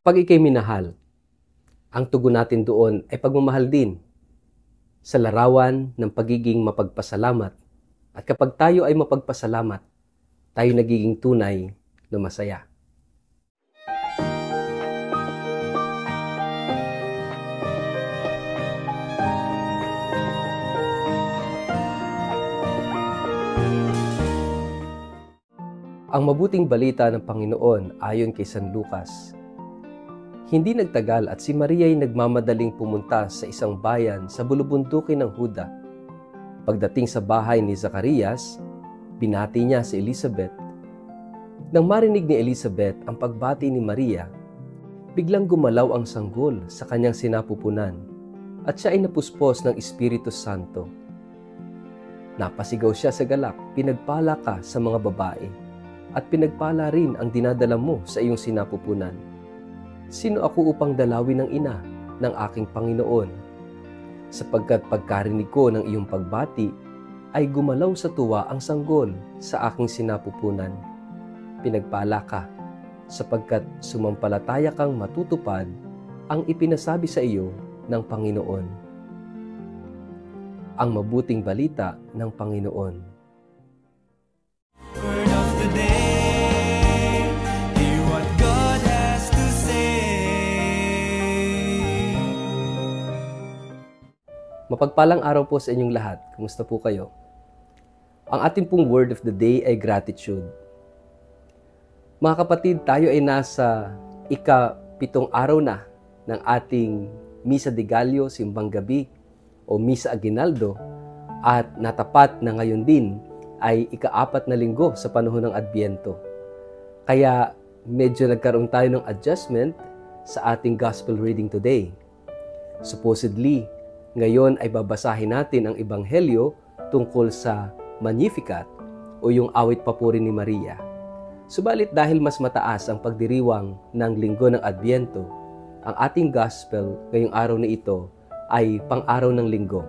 Pag ika'y minahal, ang tugon natin doon ay pagmamahal din sa larawan ng pagiging mapagpasalamat. At kapag tayo ay mapagpasalamat, tayo nagiging tunay na masaya. Ang mabuting balita ng Panginoon ayon kay San Lucas. Hindi nagtagal at si Maria ay nagmamadaling pumunta sa isang bayan sa bulubundukin ng Huda. Pagdating sa bahay ni Zacarias, binati niya si Elizabeth. Nang marinig ni Elizabeth ang pagbati ni Maria, biglang gumalaw ang sanggol sa kanyang sinapupunan at siya ay napuspos ng Espiritu Santo. Napasigaw siya sa galak, pinagpala ka sa mga babae, at pinagpala rin ang dinadala mo sa iyong sinapupunan. Sino ako upang dalawin ng ina ng aking Panginoon? Sapagkat pagkarinig ko ng iyong pagbati, ay gumalaw sa tuwa ang sanggol sa aking sinapupunan. Pinagpala ka, sapagkat sumampalataya kang matutupad ang ipinasabi sa iyo ng Panginoon. Ang mabuting balita ng Panginoon. Word of the day, hear what God has to say. Mapagpalang araw po sa inyong lahat. Kumusta po kayo? Ang ating pong word of the day ay gratitude. Mga kapatid, tayo ay nasa ika-7 araw na ng ating Misa de Gallo, Simbang Gabi o Misa Aguinaldo, at natapat na ngayon din ay ika-4 na linggo sa panahon ng Adbyento. Kaya medyo nagkaroon tayo ng adjustment sa ating gospel reading today. Supposedly, ngayon ay babasahin natin ang Ebanghelyo tungkol sa Magnificat o yung awit papuri ni Maria. Subalit dahil mas mataas ang pagdiriwang ng linggo ng Adbyento, ang ating gospel ngayong araw na ito ay pang-araw ng linggo,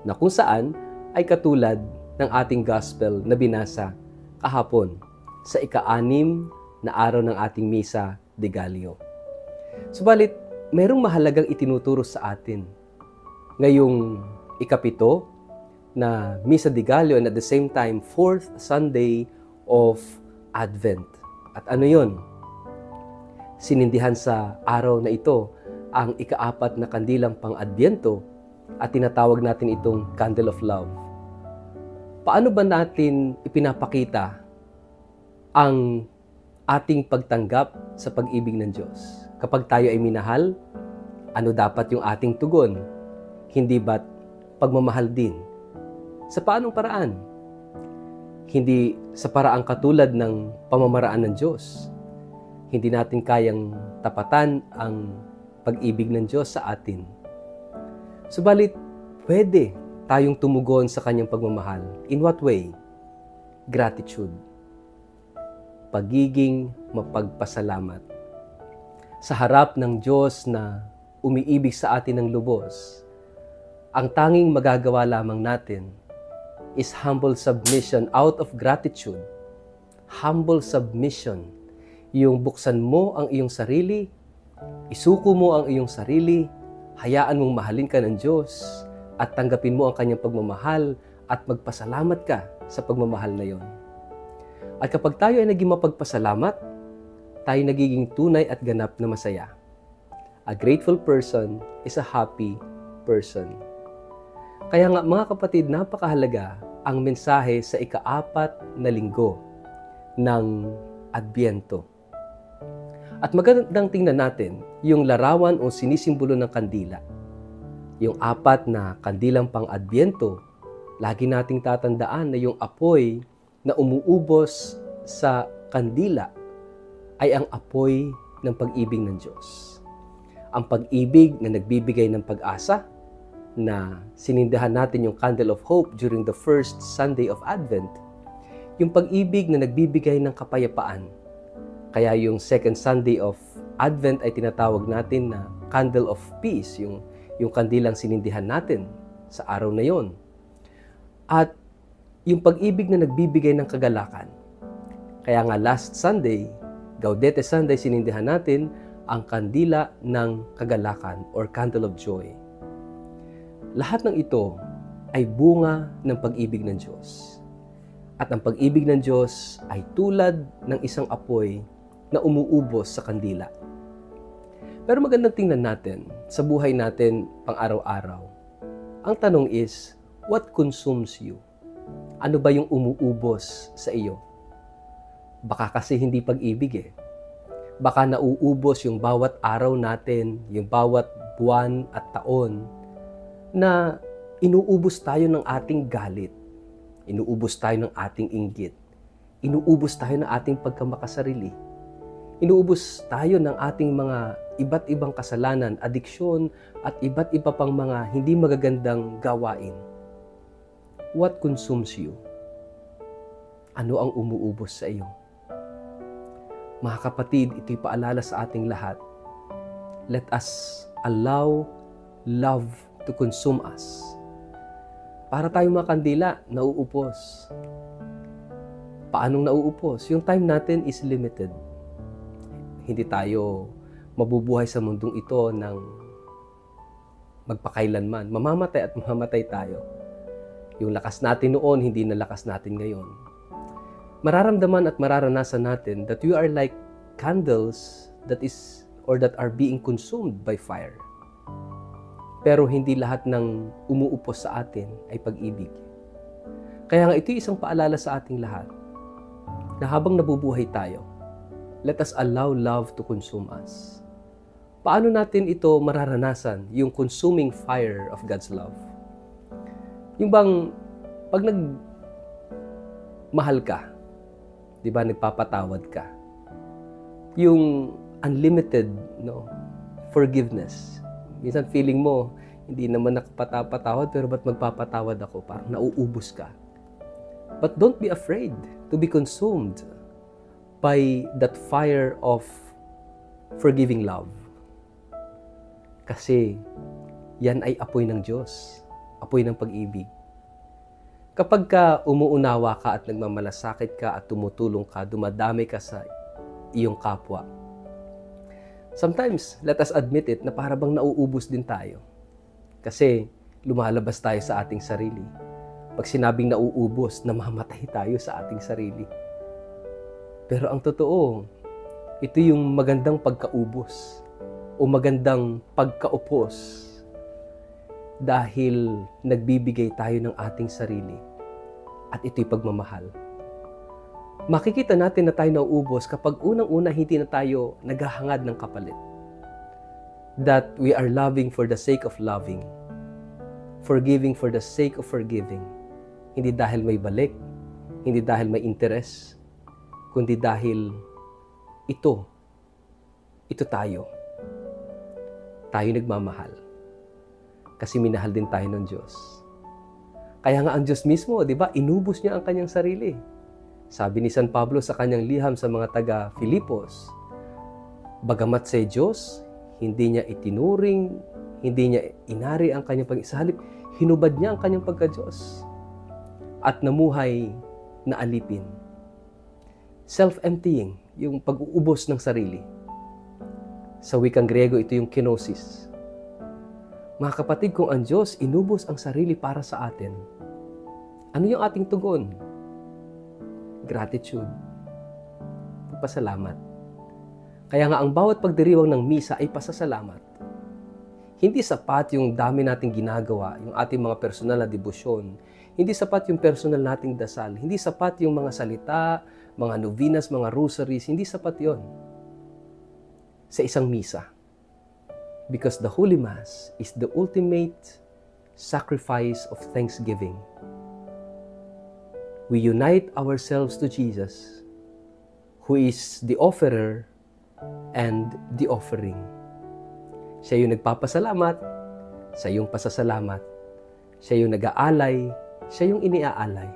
na kung saan ay katulad ng ating gospel na binasa kahapon sa ika-6 na araw ng ating Misa de Gallo. Subalit, mayroong mahalagang itinuturo sa atin ngayong ika-7 na Misa de Gallo and at the same time 4th Sunday of Advent. At ano yon? Sinindihan sa araw na ito ang ika-4 na kandilang pang-Adbyento at tinatawag natin itong Candle of Love. Paano ba natin ipinapakita ang ating pagtanggap sa pag-ibig ng Diyos? Kapag tayo ay minahal, ano dapat yung ating tugon? Hindi ba't pagmamahal din? Sa paanong paraan? Hindi sa paraang katulad ng pamamaraan ng Diyos. Hindi natin kayang tapatan ang pag-ibig ng Diyos sa atin. Subalit, pwede tayong tumugon sa kanyang pagmamahal. In what way? Gratitude. Pagiging mapagpasalamat. Sa harap ng Diyos na umiibig sa atin ng lubos, ang tanging magagawa lamang natin is humble submission out of gratitude. Humble submission. Yung buksan mo ang iyong sarili, isuko mo ang iyong sarili, hayaan mong mahalin ka ng Diyos, at tanggapin mo ang kanyang pagmamahal at magpasalamat ka sa pagmamahal na yon. At kapag tayo ay naging mapagpasalamat, tayo nagiging tunay at ganap na masaya. A grateful person is a happy person. Kaya nga mga kapatid, napakahalaga ang mensahe sa ika-4 na linggo ng Adbyento. At magandang tingnan natin yung larawan o sinisimbolo ng kandila. Yung 4 na kandilang pang-Adbyento, lagi nating tatandaan na yung apoy na umuubos sa kandila ay ang apoy ng pag-ibig ng Diyos. Ang pag-ibig na nagbibigay ng pag-asa, na sinindahan natin yung Candle of Hope during the first Sunday of Advent, yung pag-ibig na nagbibigay ng kapayapaan. Kaya yung second Sunday of Advent ay tinatawag natin na Candle of Peace, yung kandilang sinindihan natin sa araw na yon. At yung pag-ibig na nagbibigay ng kagalakan. Kaya nga last Sunday, Gaudete Sunday, sinindihan natin ang kandila ng kagalakan or candle of joy. Lahat ng ito ay bunga ng pag-ibig ng Diyos. At ang pag-ibig ng Diyos ay tulad ng isang apoy na umuubos sa kandila. Pero magandang tingnan natin sa buhay natin pang-araw-araw. Ang tanong is, what consumes you? Ano ba yung umuubos sa iyo? Baka kasi hindi pag-ibig eh. Baka nauubos yung bawat araw natin, yung bawat buwan at taon na inuubos tayo ng ating galit, inuubos tayo ng ating inggit, inuubos tayo ng ating pagkamakasarili, inuubos tayo ng ating mga iba't ibang kasalanan, adiksyon, at iba't iba pang mga hindi magagandang gawain. What consumes you? Ano ang umuubos sa iyo? Mga kapatid, ito'y paalala sa ating lahat. Let us allow love to consume us. Para tayo mga kandila, nauupos. Paanong nauupos? Yung time natin is limited. Hindi tayo mabubuhay sa mundong ito ng magpakailanman. Mamamatay at mamamatay tayo. Yung lakas natin noon, hindi na lakas natin ngayon. Mararamdaman at mararanasan natin that we are like candles that are being consumed by fire. Pero hindi lahat ng umuupos sa atin ay pag-ibig. Kaya nga ito isang paalala sa ating lahat na habang nabubuhay tayo, let us allow love to consume us. Paano natin ito mararanasan, yung consuming fire of God's love? Yung bang pag nagmahal ka, di ba, nagpapatawad ka, yung unlimited forgiveness. Minsan feeling mo, hindi naman nakapatawad, pero ba't magpapatawad ako? Parang nauubos ka. But don't be afraid to be consumed by that fire of forgiving love. Kasi yan ay apoy ng Diyos, apoy ng pag-ibig. Kapag ka umuunawa ka at nagmamalasakit ka at tumutulong ka, dumadami ka sa iyong kapwa, sometimes, let us admit it, na para bang nauubos din tayo. Kasi lumalabas tayo sa ating sarili. Pag sinabing nauubos, namamatay tayo sa ating sarili. Pero ang totoo, ito yung magandang pagkaubos o magandang pagkaupos dahil nagbibigay tayo ng ating sarili at ito'y pagmamahal. Makikita natin na tayo nauubos kapag unang-una hindi na tayo naghahangad ng kapalit. That we are loving for the sake of loving. Forgiving for the sake of forgiving. Hindi dahil may balik, hindi dahil may interes, kundi dahil ito tayo. Tayo nagmamahal. Kasi minahal din tayo ng Diyos. Kaya nga ang Diyos mismo, di ba, inubos niya ang kanyang sarili. Sabi ni San Pablo sa kanyang liham sa mga taga-Filipos, bagamat sa Diyos, hindi niya itinuring, hindi niya inari ang kanyang pag-isahalip, hinubad niya ang kanyang pagka-Diyos at namuhay na alipin. Self-emptying, yung pag-uubos ng sarili. Sa wikang Griego, ito yung kenosis. Mga kapatid, kung ang Diyos inubos ang sarili para sa atin, ano yung ating tugon? Gratitude. Pagpasalamat. Kaya nga ang bawat pagdiriwang ng misa ay pasasalamat. Hindi sapat yung dami nating ginagawa, yung ating mga personal na debosyon. Hindi sapat yung personal nating dasal. Hindi sapat yung mga salita, mga novenas, mga rosaries. Hindi sapat yon sa isang misa. Because the Holy Mass is the ultimate sacrifice of thanksgiving. We unite ourselves to Jesus, who is the offerer and the offering. Siya yung nagpapasalamat, siya yung pasasalamat, siya yung nag-aalay, siya yung iniaalay.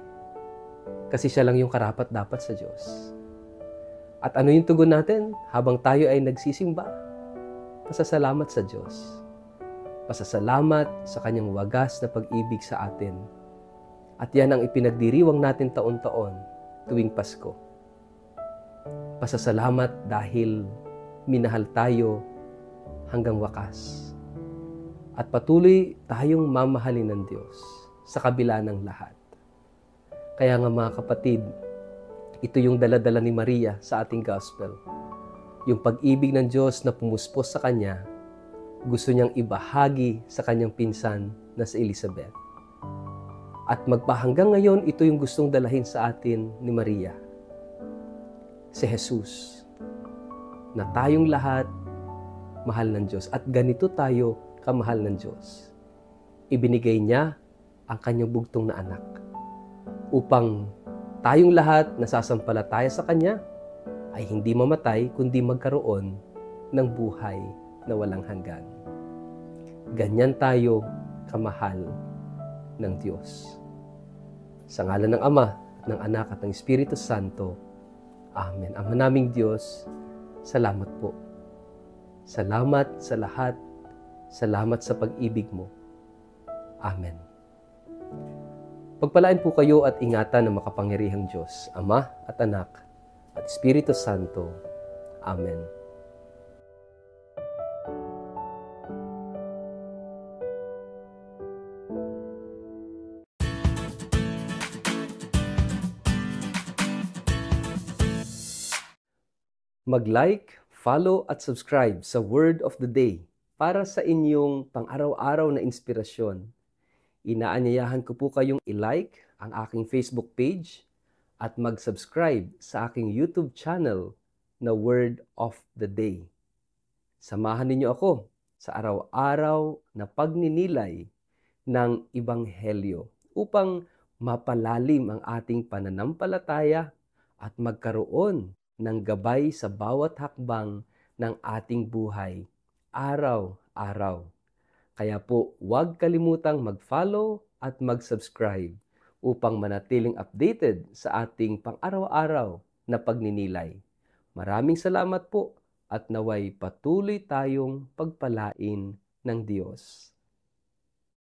Kasi siya lang yung karapat-dapat sa Diyos. At ano yung tugon natin habang tayo ay nagsisimba? Pasasalamat sa Diyos. Pasasalamat sa kanyang wagas na pag-ibig sa atin. At yan ang ipinagdiriwang natin taon-taon tuwing Pasko. Pasasalamat dahil minahal tayo hanggang wakas. At patuloy tayong mamahalin ng Diyos sa kabila ng lahat. Kaya nga mga kapatid, ito yung dala-dala ni Maria sa ating gospel. Yung pag-ibig ng Diyos na pumuspos sa Kanya, gusto niyang ibahagi sa Kanyang pinsan na si Elizabeth. At magpahanggang ngayon, ito yung gustong dalahin sa atin ni Maria. Si Jesus, na tayong lahat mahal ng Diyos. At ganito tayo kamahal ng Diyos. Ibinigay niya ang Kanyang bugtong na anak upang tayong lahat nasasampalataya sa Kanya ay hindi mamatay kundi magkaroon ng buhay na walang hanggan. Ganyan tayo kamahal ng Diyos. Sa ngalan ng Ama, ng Anak at ng Espiritu Santo. Amen. Ama naming Diyos, salamat po. Salamat sa lahat. Salamat sa pag-ibig mo. Amen. Pagpalain po kayo at ingatan ng makapangyarihang Diyos, Ama at Anak at Espiritu Santo. Amen. Mag-like, follow at subscribe sa Word of the Day para sa inyong pang-araw-araw na inspirasyon. Inaanyayahan ko po kayong i-like ang aking Facebook page at mag-subscribe sa aking YouTube channel na Word of the Day. Samahan ninyo ako sa araw-araw na pagninilay ng Ebanghelyo upang mapalalim ang ating pananampalataya at magkaroon ng gabay sa bawat hakbang ng ating buhay, araw-araw. Kaya po, huwag kalimutang mag-follow at mag-subscribe upang manatiling updated sa ating pang-araw-araw na pagninilay. Maraming salamat po at naway patuloy tayong pagpalain ng Diyos.